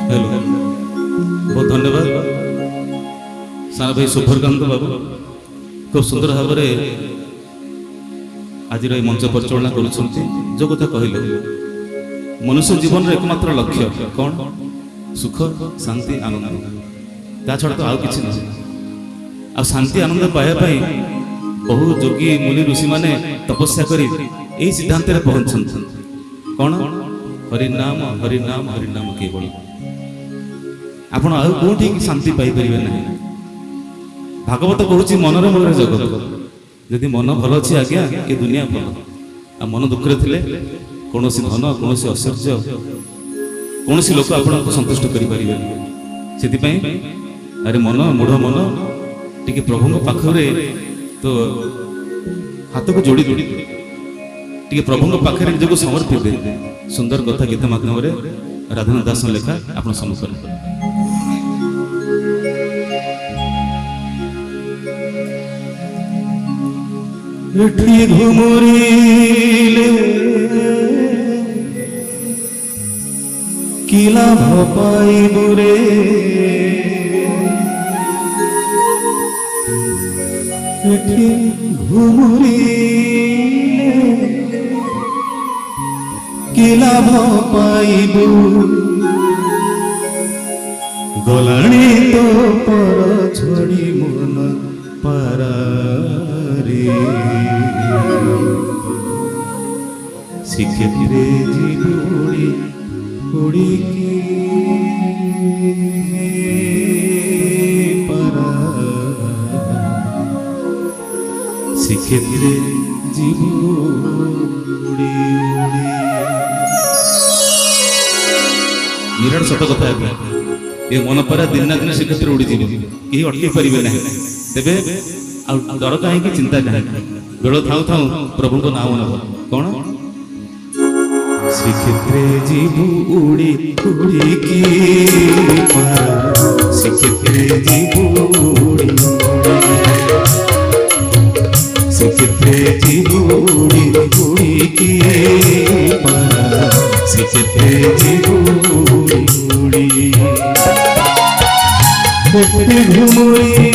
Hello बहुत धन्यवाद सारा भाई सुभरकांत बाबू खूब सुंदर भाव आज मंच परिचालना कर जो कथा कहले मनुष्य जीवन एकमात्र लक्ष्य कौन सुख शांति आनंद ता छड़ा तो आउ किछि नहीं आ शांति आनंद पाया बहु जोगी मुनि ऋषि माने तपस्या करी एही सिद्धांत रे पहुंचन कौन हरिनाम हरिनाम हरिनाम केवल आपण आउ कोठी शांति पाई परिबे नहीं भागवत कहूची मनर मनर जगत यदि मन भल अच्छी आज्ञा ये दुनिया भल आ मन दुख रे थिले कोनोसी धन कोनोसी ऐश्वर्य कोनोसी लोक आपन संतुष्ट करि परिबे सेति पई अरे मन मूढ़ मन टिके प्रभु पाखरे तो हाथ को जोड़ी जोड़ी टिके प्रभु पाखरे निजको समर्पित दे सुंदर कथा गीत माध्यम रे राधानाथ दास लेखा आपन सम्मुखन एठी घुमुरीले किला भपाई बुरे एठी घुमुरीले किला भपाइबु गलाणी तो पर छोड़ी मन पारारे शिखे फिरे जीवड़ी उड़ी की पारा शिखे फिरे जीवड़ी निराट सत कथा है ये मन परा दिन ना दिन से क्षेत्र उड़ी जीव कहीं अटके पारे ना तेबे डर कहीं चिंता कहीं बेड़ थाऊ थाऊ प्रभु को नाम नब कौन श्रीक्षेत्रे जीवु उड़ी उड़ी की श्रीक्षेत्रे जीवु उड़ी श्रीक्षेत्रे जीवु उड़ी उड़ी की श्रीक्षेत्रे जीवु उड़ी उड़ी घुमुरी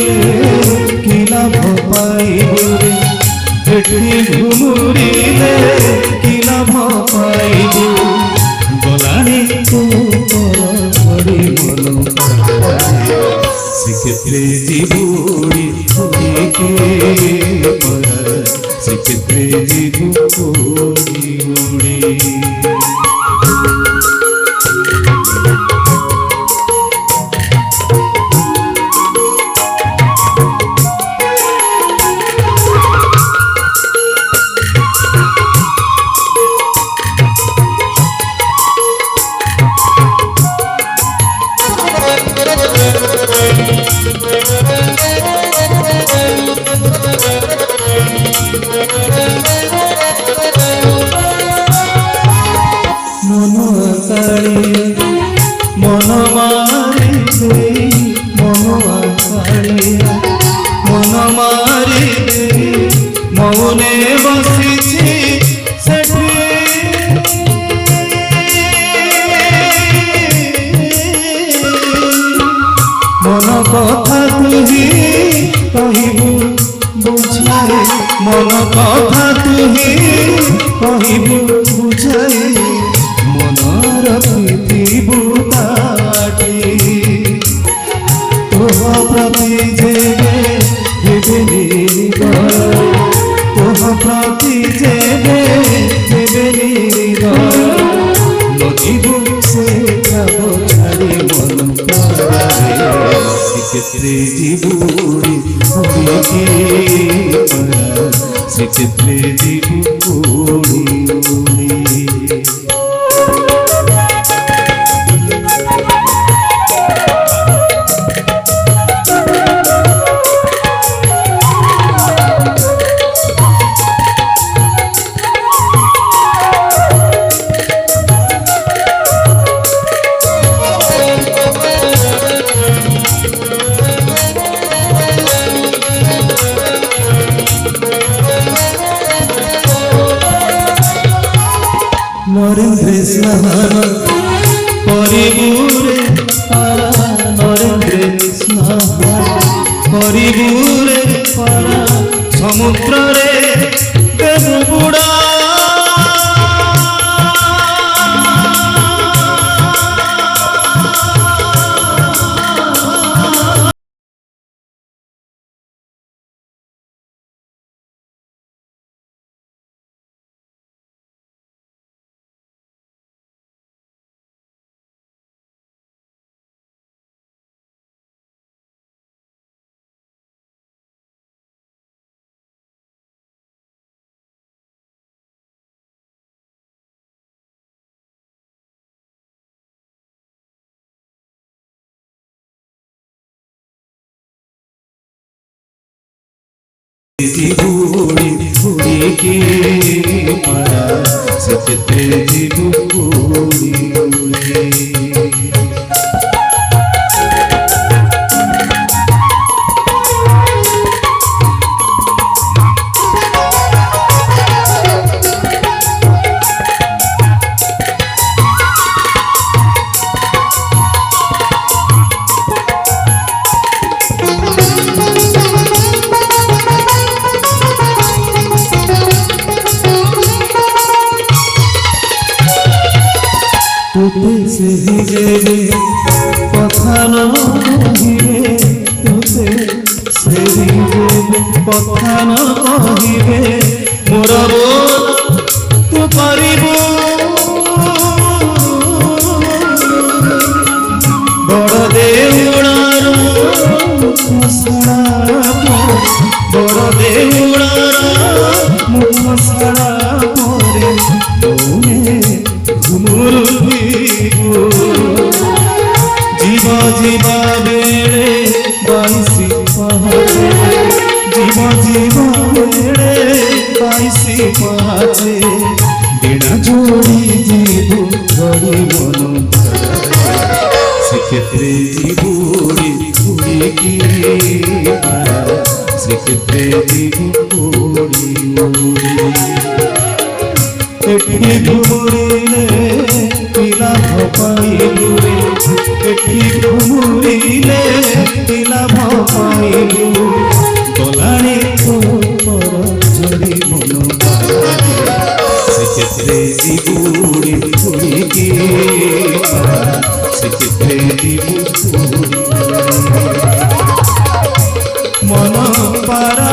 किला भपाइबु घुमुरी किला भपाइबु गलाणी तो पर मन श्रीक्षेत्रे जीवुड़ी के पर श्रीक्षेत्रे जीवुड़ी उड़ी मन मारी मौने बसी मन कथा तुही कहबू बुझाए मन कथा तुही कहबू बुझाए मनर प्रीति बुताटी तोह प्रति जेबे तोह प्रति जेबे लगिबू से যাব ছাড়ি মন श्रीक्षेत्रे जीवुड़ी श्रीक्षेत्रे जीवुड़ी नरेंद्र स्नान परिबुरे जीवुड़ी उड़ी के मारा से चित्रे जीवुड़ी उड़ी तुते से हिजेबे कथा नहिबे तुते से हिजेबे कथा न कहिबे मोर बोल तू करिबो बड़ देउळार मुखसड़ा बड़ देउळार मुखसड़ा मोरे मोरे जीवा जीवा बेड़े बाईसी पहाचे जीवा जीवा बेड़े बाईसी पहाचे बिना जोड़ी जीवु बड़ी मनो श्रीक्षेत्रे जीवुड़ी उड़ी की श्रीक्षेत्रे जीवुड़ी एठी घुमुरिले पिला भपाइलु रे एठी घुमुरिले पिला भपाइलु गलाणी तो पर चली मनो श्रीक्षेत्रे जीवुड़ी उड़ी की श्रीक्षेत्रे जीवुड़ी मन पारा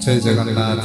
जय जगन्नाथ।